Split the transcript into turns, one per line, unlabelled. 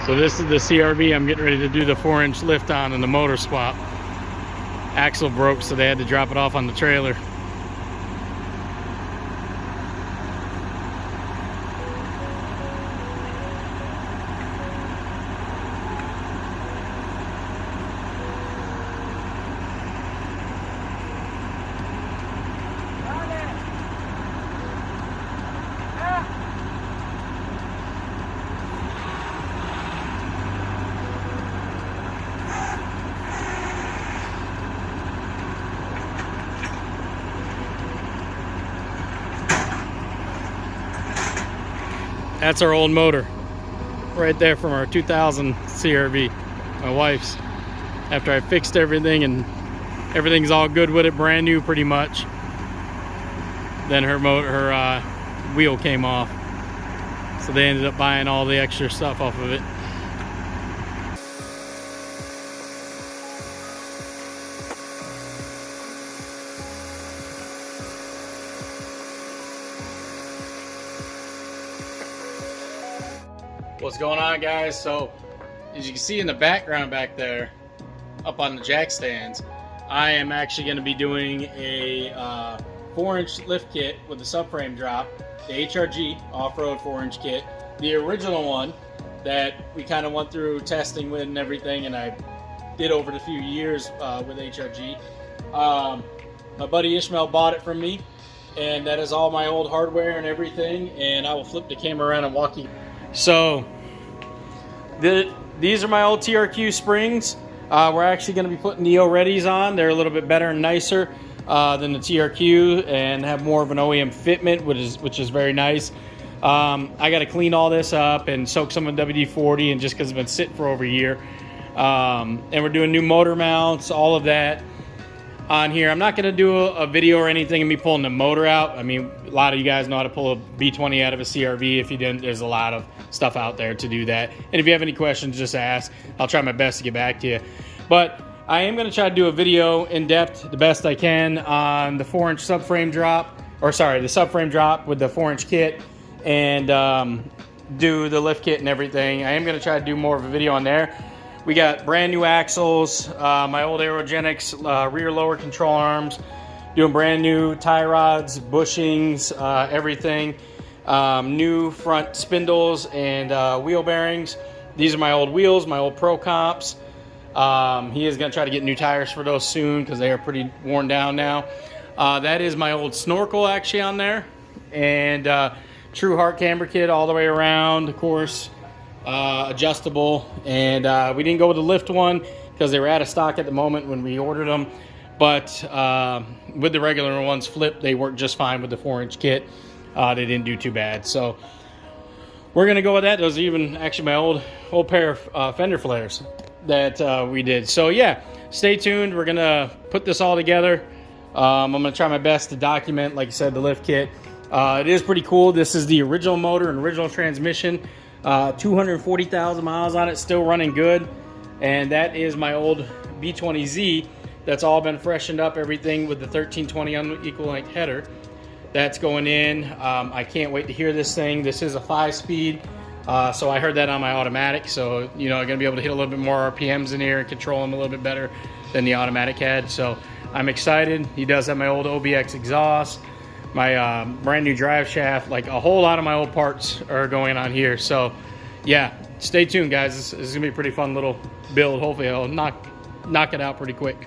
So this is the CRV I'm getting ready to do the 4-inch lift on and the motor swap. Axle broke, so they had to drop it off on the trailer. That's our old motor right there from our 2000 CRV, my wife's. After I fixed everything and everything's all good with it, brand new pretty much, then her wheel came off, so they ended up buying all the extra stuff off of it. What's going on, guys? So as you can see in the background back there up on the jack stands, I am actually going to be doing a 4-inch lift kit with the subframe drop, the HRG Off-Road 4-inch kit, the original one that we kind of went through testing with and everything, and I did over the few years with HRG. My buddy Ishmael bought it from me, and that is all my old hardware and everything, and I will flip the camera around and walk you. So these are my old TRQ springs. We're actually going to be putting Neo Readies on. They're a little bit better and nicer than the TRQ and have more of an OEM fitment, which is very nice. I got to clean all this up and soak some in WD-40, and just because it's been sitting for over a year. And we're doing new motor mounts, all of that on here. I'm not going to do a video or anything of me pulling the motor out. I mean, a lot of you guys know how to pull a B20 out of a CRV. If you didn't, there's a lot of stuff out there to do that. And if you have any questions, just ask. I'll try my best to get back to you. But I am going to try to do a video in depth the best I can on the 4-inch subframe drop, or sorry, the subframe drop with the 4-inch kit, and do the lift kit and everything. I am going to try to do more of a video on there. We got brand new axles, my old Aerogenics rear lower control arms, doing brand new tie rods, bushings, everything. New front spindles and wheel bearings. These are my old wheels, my old Pro Comps. He is going to try to get new tires for those soon because they are pretty worn down now. That is my old snorkel actually on there. And true heart camber kit all the way around, of course. Adjustable, and we didn't go with the lift one because they were out of stock at the moment when we ordered them, but with the regular ones flipped, they worked just fine with the 4-inch kit. They didn't do too bad, so we're gonna go with that. Those are even actually my old pair of fender flares that we did. So yeah, stay tuned. We're gonna put this all together. I'm gonna try my best to document, like I said, the lift kit. It is pretty cool. This is the original motor and original transmission. 240,000 miles on it, still running good. And that is my old B20Z that's all been freshened up, everything with the 1320 unequal length header that's going in. I can't wait to hear this thing. This is a 5-speed, so I heard that on my automatic, so you know I'm gonna be able to hit a little bit more RPMs in here and control them a little bit better than the automatic had. So I'm excited. He does have my old OBX exhaust, my brand new drive shaft, like a whole lot of my old parts are going on here. So yeah, stay tuned, guys. This is gonna be a pretty fun little build. Hopefully I'll knock it out pretty quick.